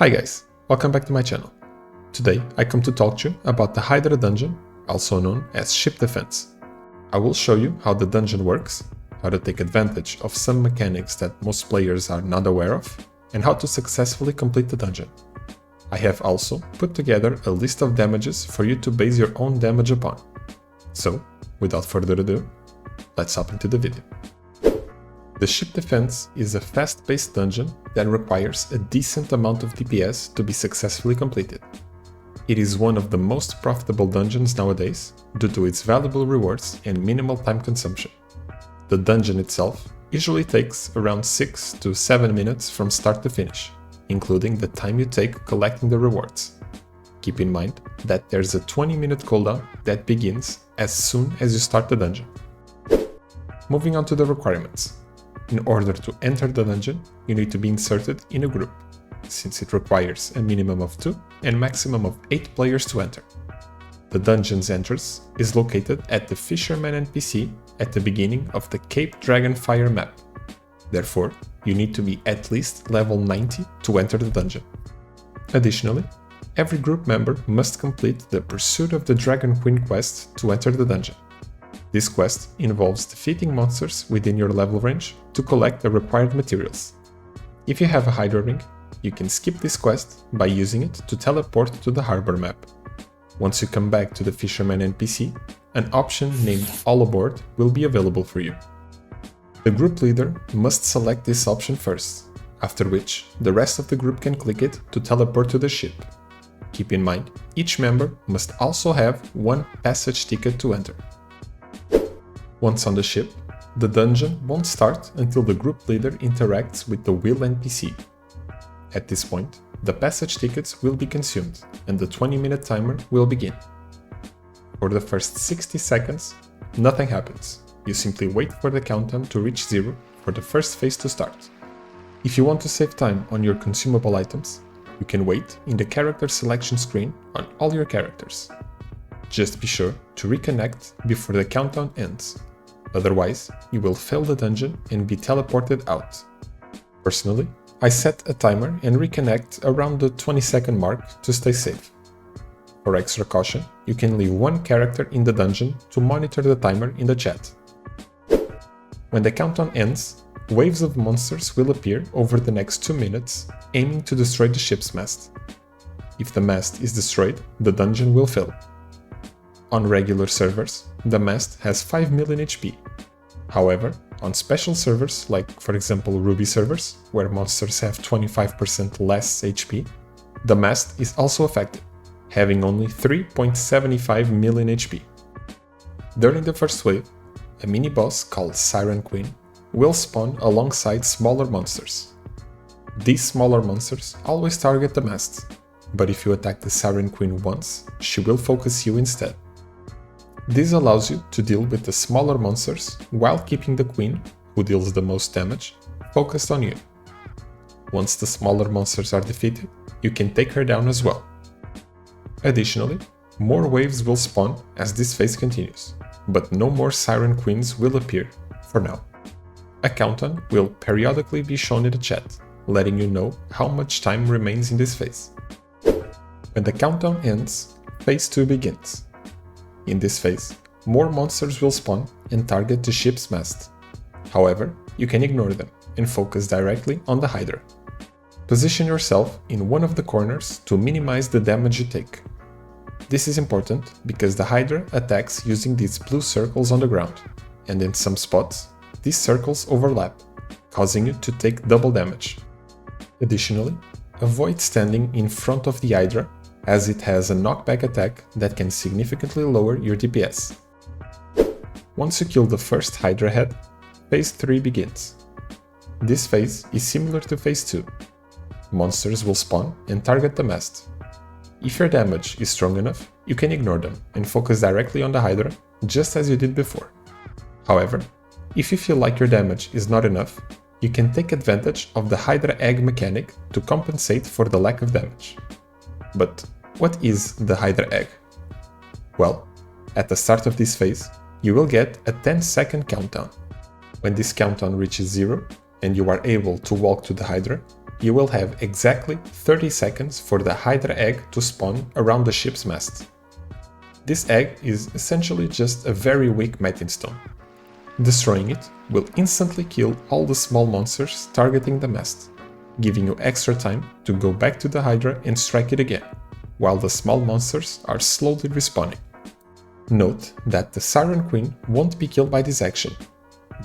Hi guys, welcome back to my channel. Today I come to talk to you about the HYDRA dungeon, also known as Ship Defense. I will show you how the dungeon works, how to take advantage of some mechanics that most players are not aware of, and how to successfully complete the dungeon. I have also put together a list of damages for you to base your own damage upon. So, without further ado, let's hop into the video. The Ship Defense is a fast-paced dungeon that requires a decent amount of DPS to be successfully completed. It is one of the most profitable dungeons nowadays due to its valuable rewards and minimal time consumption. The dungeon itself usually takes around 6 to 7 minutes from start to finish, including the time you take collecting the rewards. Keep in mind that there's a 20-minute cooldown that begins as soon as you start the dungeon. Moving on to the requirements. In order to enter the dungeon, you need to be inserted in a group, since it requires a minimum of 2 and maximum of 8 players to enter. The dungeon's entrance is located at the Fisherman NPC at the beginning of the Cape Dragonfire map. Therefore, you need to be at least level 90 to enter the dungeon. Additionally, every group member must complete the Pursuit of the Dragon Queen quest to enter the dungeon. This quest involves defeating monsters within your level range to collect the required materials. If you have a HYDRA ring, you can skip this quest by using it to teleport to the harbor map. Once you come back to the Fisherman NPC, an option named All Aboard will be available for you. The group leader must select this option first, after which the rest of the group can click it to teleport to the ship. Keep in mind, each member must also have one passage ticket to enter. Once on the ship, the dungeon won't start until the group leader interacts with the wheel NPC. At this point, the passage tickets will be consumed and the 20-minute timer will begin. For the first 60 seconds, nothing happens. You simply wait for the countdown to reach 0 for the first phase to start. If you want to save time on your consumable items, you can wait in the character selection screen on all your characters. Just be sure to reconnect before the countdown ends. Otherwise, you will fail the dungeon and be teleported out. Personally, I set a timer and reconnect around the 20-second mark to stay safe. For extra caution, you can leave one character in the dungeon to monitor the timer in the chat. When the countdown ends, waves of monsters will appear over the next 2 minutes, aiming to destroy the ship's mast. If the mast is destroyed, the dungeon will fail. On regular servers, the mast has 5 million HP. However, on special servers, like for example Ruby servers, where monsters have 25% less HP, the mast is also affected, having only 3.75 million HP. During the first wave, a mini-boss called Siren Queen will spawn alongside smaller monsters. These smaller monsters always target the mast, but if you attack the Siren Queen once, she will focus you instead. This allows you to deal with the smaller monsters while keeping the queen, who deals the most damage, focused on you. Once the smaller monsters are defeated, you can take her down as well. Additionally, more waves will spawn as this phase continues, but no more Siren Queens will appear for now. A countdown will periodically be shown in the chat, letting you know how much time remains in this phase. When the countdown ends, phase 2 begins. In this phase, more monsters will spawn and target the ship's mast. However, you can ignore them and focus directly on the HYDRA. Position yourself in one of the corners to minimize the damage you take. This is important because the HYDRA attacks using these blue circles on the ground, and in some spots, these circles overlap, causing you to take double damage. Additionally, avoid standing in front of the HYDRA, as it has a knockback attack that can significantly lower your DPS. Once you kill the first HYDRA head, phase 3 begins. This phase is similar to phase 2. Monsters will spawn and target the mast. If your damage is strong enough, you can ignore them and focus directly on the HYDRA, just as you did before. However, if you feel like your damage is not enough, you can take advantage of the HYDRA egg mechanic to compensate for the lack of damage. But what is the HYDRA egg? Well, at the start of this phase, you will get a 10-second countdown. When this countdown reaches 0 and you are able to walk to the HYDRA, you will have exactly 30 seconds for the HYDRA egg to spawn around the ship's mast. This egg is essentially just a very weak Metin stone. Destroying it will instantly kill all the small monsters targeting the mast, giving you extra time to go back to the HYDRA and strike it again, while the small monsters are slowly respawning. Note that the Siren Queen won't be killed by this action,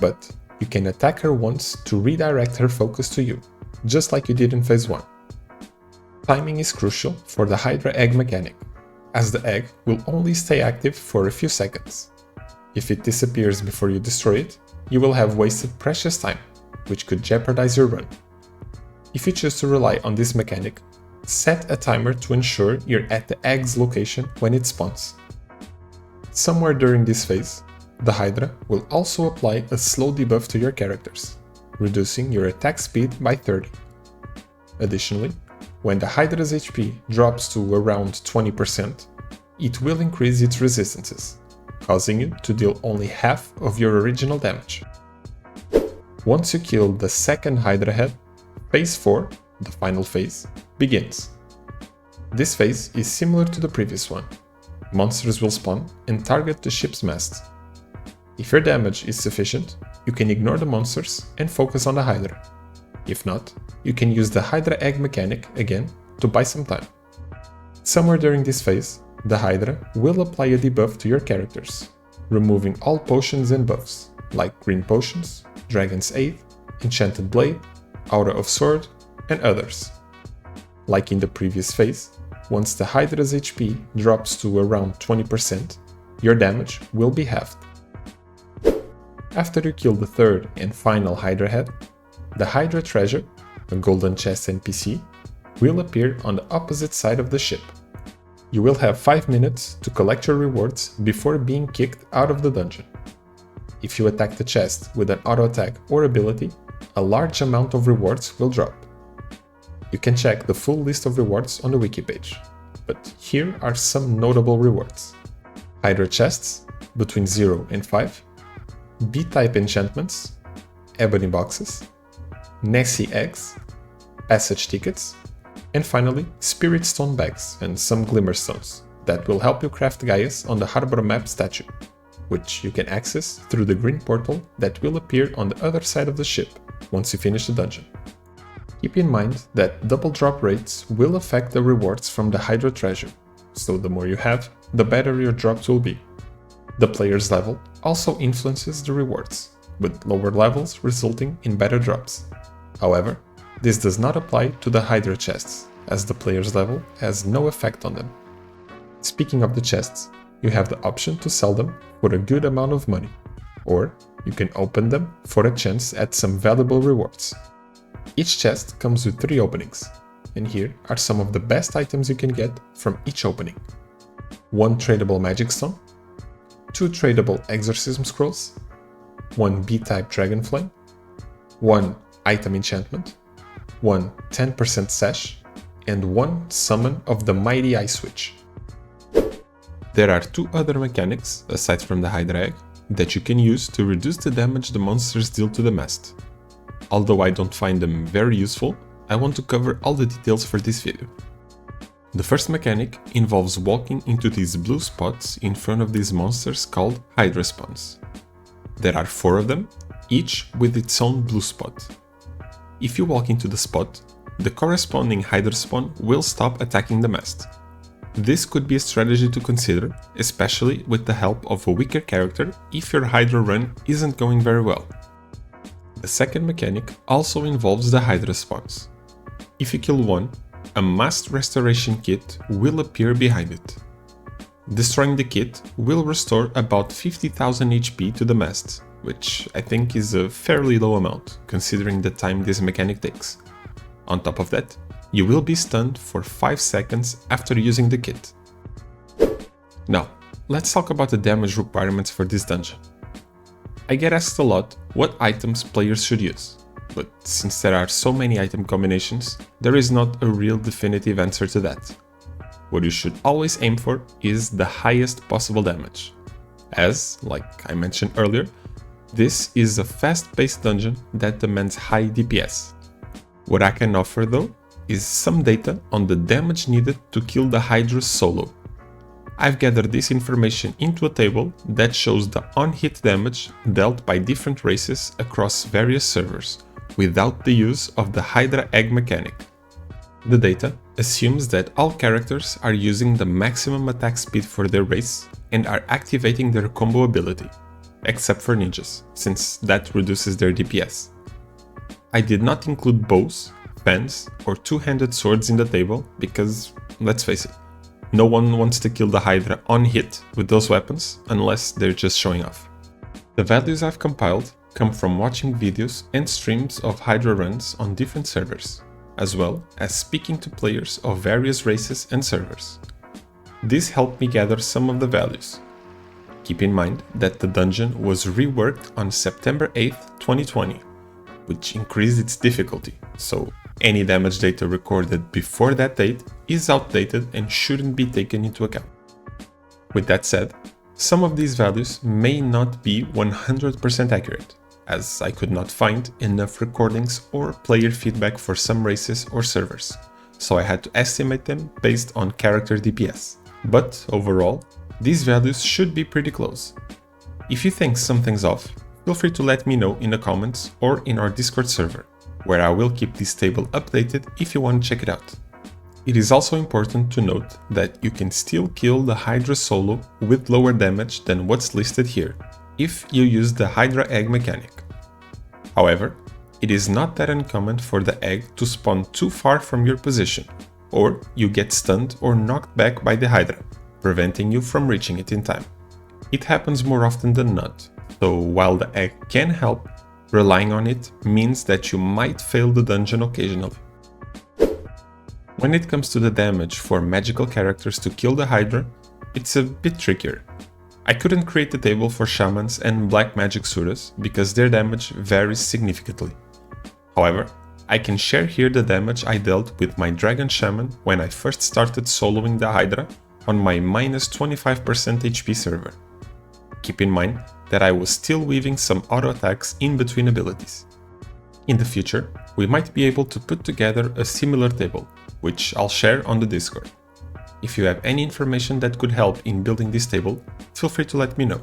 but you can attack her once to redirect her focus to you, just like you did in phase 1. Timing is crucial for the HYDRA egg mechanic, as the egg will only stay active for a few seconds. If it disappears before you destroy it, you will have wasted precious time, which could jeopardize your run. If you choose to rely on this mechanic, set a timer to ensure you're at the egg's location when it spawns. Somewhere during this phase, the HYDRA will also apply a slow debuff to your characters, reducing your attack speed by 30. Additionally, when the HYDRA's HP drops to around 20%, it will increase its resistances, causing you to deal only half of your original damage. Once you kill the second HYDRA head, phase 4, the final phase, begins. This phase is similar to the previous one. Monsters will spawn and target the ship's mast. If your damage is sufficient, you can ignore the monsters and focus on the HYDRA. If not, you can use the HYDRA egg mechanic again to buy some time. Somewhere during this phase, the HYDRA will apply a debuff to your characters, removing all potions and buffs, like green potions, Dragon's Aid, Enchanted Blade, Aura of Sword, and others. Like in the previous phase, once the HYDRA's HP drops to around 20%, your damage will be halved. After you kill the third and final HYDRA head, the HYDRA treasure, a golden chest NPC, will appear on the opposite side of the ship. You will have 5 minutes to collect your rewards before being kicked out of the dungeon. If you attack the chest with an auto attack or ability, a large amount of rewards will drop. You can check the full list of rewards on the wiki page, but here are some notable rewards. HYDRA chests between 0 and 5, B-type enchantments, ebony boxes, Nessie eggs, passage tickets, and finally spirit stone bags and some glimmer stones that will help you craft Gaia's on the harbor map statue, which you can access through the green portal that will appear on the other side of the ship once you finish the dungeon. Keep in mind that double drop rates will affect the rewards from the HYDRA treasure, so the more you have, the better your drops will be. The player's level also influences the rewards, with lower levels resulting in better drops. However, this does not apply to the HYDRA chests, as the player's level has no effect on them. Speaking of the chests, you have the option to sell them for a good amount of money, or you can open them for a chance at some valuable rewards. Each chest comes with 3 openings, and here are some of the best items you can get from each opening. 1 tradable magic stone, 2 tradable exorcism scrolls, 1 B-type dragonflame, 1 item enchantment, 1 10% sash, and 1 summon of the mighty ice witch. There are 2 other mechanics, aside from the HYDRA egg, that you can use to reduce the damage the monsters deal to the mast. Although I don't find them very useful, I want to cover all the details for this video. The first mechanic involves walking into these blue spots in front of these monsters called HYDRA spawns. There are 4 of them, each with its own blue spot. If you walk into the spot, the corresponding HYDRA spawn will stop attacking the mast. This could be a strategy to consider, especially with the help of a weaker character if your HYDRA run isn't going very well. The second mechanic also involves the HYDRA spawns. If you kill one, a mast restoration kit will appear behind it. Destroying the kit will restore about 50,000 HP to the mast, which I think is a fairly low amount, considering the time this mechanic takes. On top of that, you will be stunned for 5 seconds after using the kit. Now, let's talk about the damage requirements for this dungeon. I get asked a lot what items players should use, but since there are so many item combinations, there is not a real definitive answer to that. What you should always aim for is the highest possible damage, as, like I mentioned earlier, this is a fast-paced dungeon that demands high DPS. What I can offer though is some data on the damage needed to kill the HYDRA solo. I've gathered this information into a table that shows the on-hit damage dealt by different races across various servers, without the use of the HYDRA egg mechanic. The data assumes that all characters are using the maximum attack speed for their race and are activating their combo ability, except for ninjas, since that reduces their DPS. I did not include bows, fans, or two-handed swords in the table because, let's face it, no one wants to kill the HYDRA on hit with those weapons unless they're just showing off. The values I've compiled come from watching videos and streams of HYDRA runs on different servers, as well as speaking to players of various races and servers. This helped me gather some of the values. Keep in mind that the dungeon was reworked on September 8th, 2020, which increased its difficulty, so any damage data recorded before that date is outdated and shouldn't be taken into account. With that said, some of these values may not be 100% accurate, as I could not find enough recordings or player feedback for some races or servers, so I had to estimate them based on character DPS. But overall, these values should be pretty close. If you think something's off, feel free to let me know in the comments or in our Discord server, where I will keep this table updated if you want to check it out. It is also important to note that you can still kill the HYDRA solo with lower damage than what's listed here, if you use the HYDRA egg mechanic. However, it is not that uncommon for the egg to spawn too far from your position, or you get stunned or knocked back by the HYDRA, preventing you from reaching it in time. It happens more often than not, so while the egg can help, relying on it means that you might fail the dungeon occasionally. When it comes to the damage for magical characters to kill the HYDRA, it's a bit trickier. I couldn't create the table for shamans and black magic suras because their damage varies significantly. However, I can share here the damage I dealt with my dragon shaman when I first started soloing the HYDRA on my minus 25% HP server. Keep in mind that I was still weaving some auto attacks in between abilities. In the future, we might be able to put together a similar table, which I'll share on the Discord. If you have any information that could help in building this table, feel free to let me know.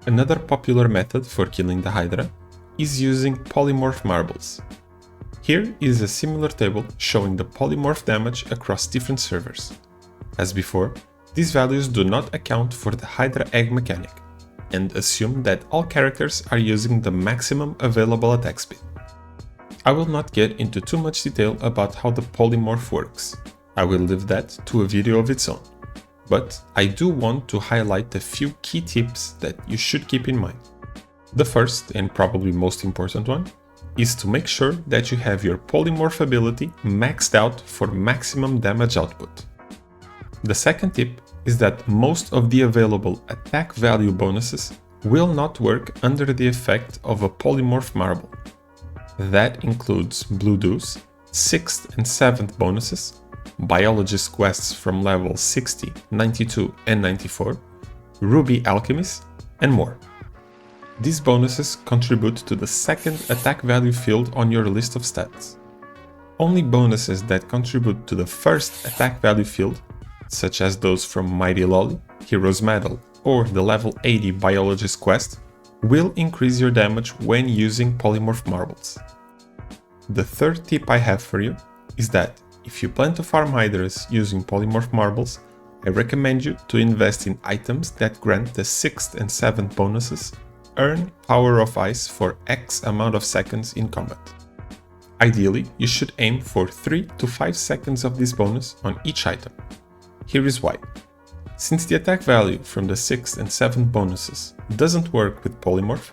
Another popular method for killing the HYDRA is using polymorph marbles. Here is a similar table showing the polymorph damage across different servers. As before, these values do not account for the HYDRA egg mechanic, and assume that all characters are using the maximum available attack speed. I will not get into too much detail about how the polymorph works. I will leave that to a video of its own. But I do want to highlight a few key tips that you should keep in mind. The first, and probably most important one, is to make sure that you have your polymorph ability maxed out for maximum damage output. The second tip is that most of the available attack value bonuses will not work under the effect of a polymorph marble. That includes Blue Deuce, 6th and 7th bonuses, Biologist quests from level 60, 92 and 94, Ruby Alchemist, and more. These bonuses contribute to the second attack value field on your list of stats. Only bonuses that contribute to the first attack value field, such as those from Mighty Lolly, Hero's Medal, or the level 80 Biologist quest, will increase your damage when using polymorph marbles. The third tip I have for you is that if you plan to farm HYDRAs using polymorph marbles, I recommend you to invest in items that grant the 6th and 7th bonuses, earn Power of Ice for X amount of seconds in combat. Ideally, you should aim for 3 to 5 seconds of this bonus on each item. Here is why. Since the attack value from the 6th and 7th bonuses doesn't work with polymorph,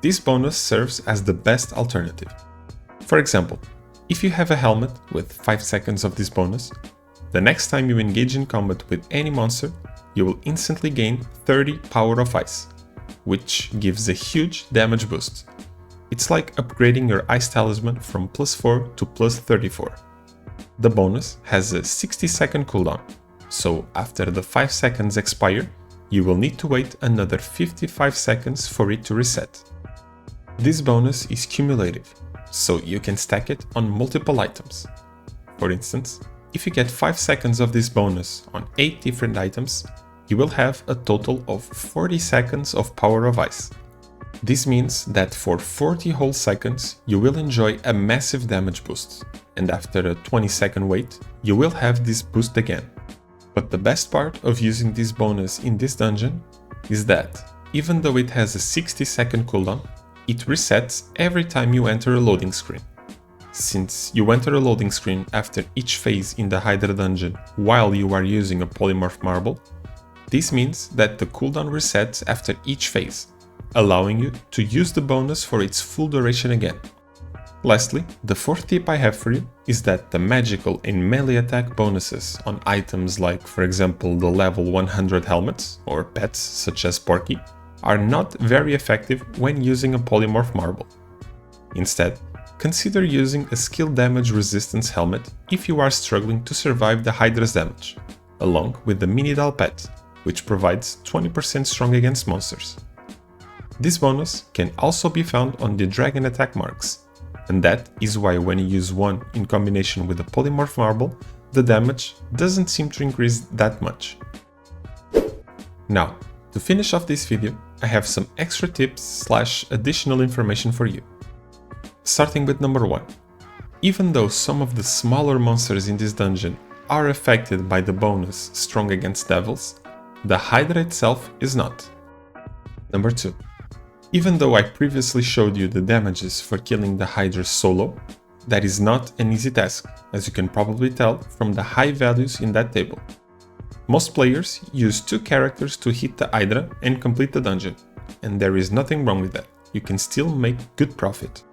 this bonus serves as the best alternative. For example, if you have a helmet with 5 seconds of this bonus, the next time you engage in combat with any monster, you will instantly gain 30 Power of Ice, which gives a huge damage boost. It's like upgrading your Ice Talisman from +4 to +34. The bonus has a 60-second cooldown, so after the 5 seconds expire, you will need to wait another 55 seconds for it to reset. This bonus is cumulative, so you can stack it on multiple items. For instance, if you get 5 seconds of this bonus on 8 different items, you will have a total of 40 seconds of Power of Ice. This means that for 40 whole seconds you will enjoy a massive damage boost, and after a 20-second wait, you will have this boost again. But the best part of using this bonus in this dungeon is that, even though it has a 60-second cooldown, it resets every time you enter a loading screen. Since you enter a loading screen after each phase in the HYDRA dungeon while you are using a Polymorph Marble, this means that the cooldown resets after each phase, allowing you to use the bonus for its full duration again. Lastly, the fourth tip I have for you is that the magical and melee attack bonuses on items like, for example, the level 100 helmets or pets such as Porky are not very effective when using a Polymorph Marble. Instead, consider using a skill damage resistance helmet if you are struggling to survive the HYDRA's damage, along with the Mini-Doll pet, which provides 20% strong against monsters. This bonus can also be found on the dragon attack marks, and that is why when you use one in combination with a Polymorph Marble, the damage doesn't seem to increase that much. Now, to finish off this video, I have some extra tips / additional information for you. Starting with number 1. Even though some of the smaller monsters in this dungeon are affected by the bonus Strong Against Devils, the HYDRA itself is not. Number 2. Even though I previously showed you the damages for killing the HYDRA solo, that is not an easy task, as you can probably tell from the high values in that table. Most players use 2 characters to hit the HYDRA and complete the dungeon, and there is nothing wrong with that, you can still make good profit.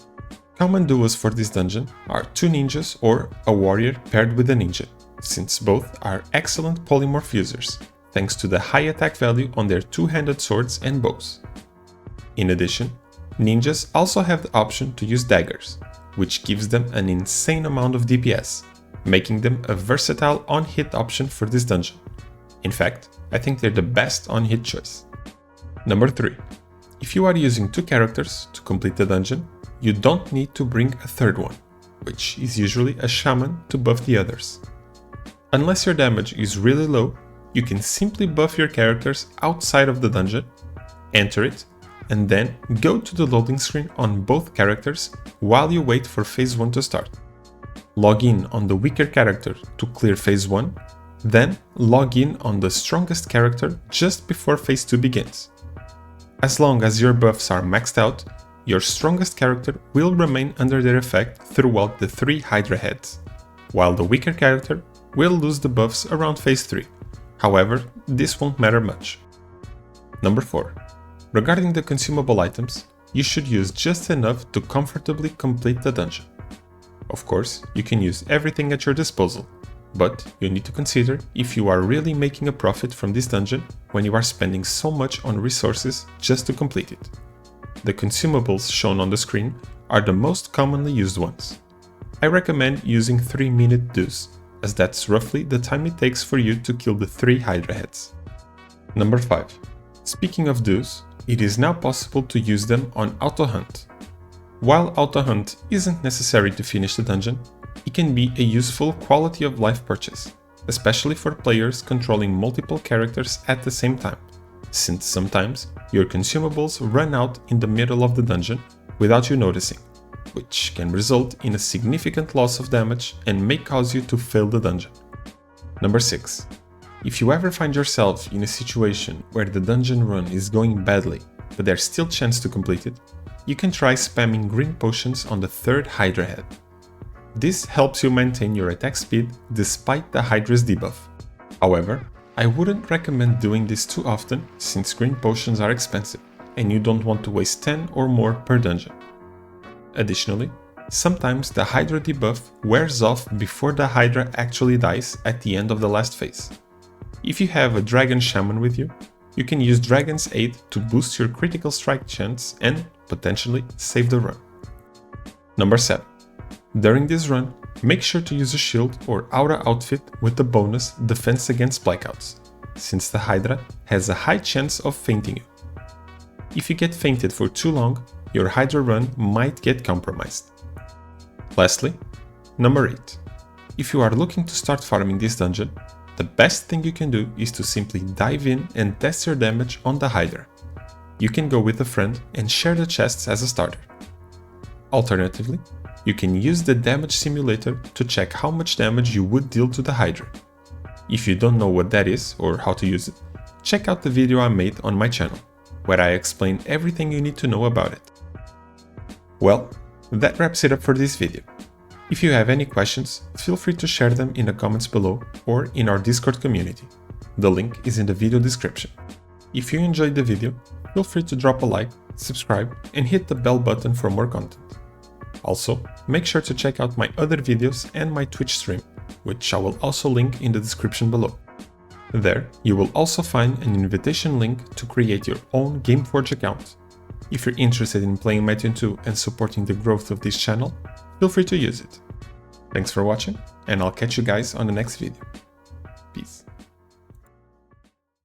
Common duos for this dungeon are 2 ninjas or a warrior paired with a ninja, since both are excellent polymorph users, thanks to the high attack value on their 2-handed swords and bows. In addition, ninjas also have the option to use daggers, which gives them an insane amount of DPS, making them a versatile on-hit option for this dungeon. In fact, I think they're the best on-hit choice. Number 3. If you are using 2 characters to complete the dungeon, you don't need to bring a third one, which is usually a shaman to buff the others. Unless your damage is really low, you can simply buff your characters outside of the dungeon, enter it, and then go to the loading screen on both characters while you wait for phase 1 to start. Log in on the weaker character to clear phase 1, then log in on the strongest character just before phase 2 begins. As long as your buffs are maxed out, your strongest character will remain under their effect throughout the 3 HYDRA heads, while the weaker character will lose the buffs around phase 3. However, this won't matter much. Number 4. Regarding the consumable items, you should use just enough to comfortably complete the dungeon. Of course, you can use everything at your disposal, but you need to consider if you are really making a profit from this dungeon when you are spending so much on resources just to complete it. The consumables shown on the screen are the most commonly used ones. I recommend using 3-minute dues, as that's roughly the time it takes for you to kill the 3 HYDRA heads. Number 5. Speaking of dues, it is now possible to use them on Auto Hunt. While Auto Hunt isn't necessary to finish the dungeon, it can be a useful quality of life purchase, especially for players controlling multiple characters at the same time, since sometimes your consumables run out in the middle of the dungeon without you noticing, which can result in a significant loss of damage and may cause you to fail the dungeon. Number 6. If you ever find yourself in a situation where the dungeon run is going badly, but there's still chance to complete it, you can try spamming green potions on the 3rd HYDRA head. This helps you maintain your attack speed despite the HYDRA's debuff. However, I wouldn't recommend doing this too often since green potions are expensive and you don't want to waste 10 or more per dungeon. Additionally, sometimes the HYDRA debuff wears off before the HYDRA actually dies at the end of the last phase. If you have a Dragon Shaman with you, you can use Dragon's Aid to boost your critical strike chance and, potentially, save the run. Number 7. During this run, make sure to use a shield or aura outfit with the bonus Defense Against Blackouts, since the HYDRA has a high chance of fainting you. If you get fainted for too long, your HYDRA run might get compromised. Lastly, number 8. If you are looking to start farming this dungeon, the best thing you can do is to simply dive in and test your damage on the HYDRA. You can go with a friend and share the chests as a starter. Alternatively, you can use the damage simulator to check how much damage you would deal to the HYDRA. If you don't know what that is or how to use it, check out the video I made on my channel, where I explain everything you need to know about it. Well, that wraps it up for this video. If you have any questions, feel free to share them in the comments below or in our Discord community. The link is in the video description. If you enjoyed the video, feel free to drop a like, subscribe, and hit the bell button for more content. Also, make sure to check out my other videos and my Twitch stream, which I will also link in the description below. There, you will also find an invitation link to create your own Gameforge account. If you're interested in playing Meteor 2 and supporting the growth of this channel, feel free to use it. Thanks for watching, and I'll catch you guys on the next video. Peace.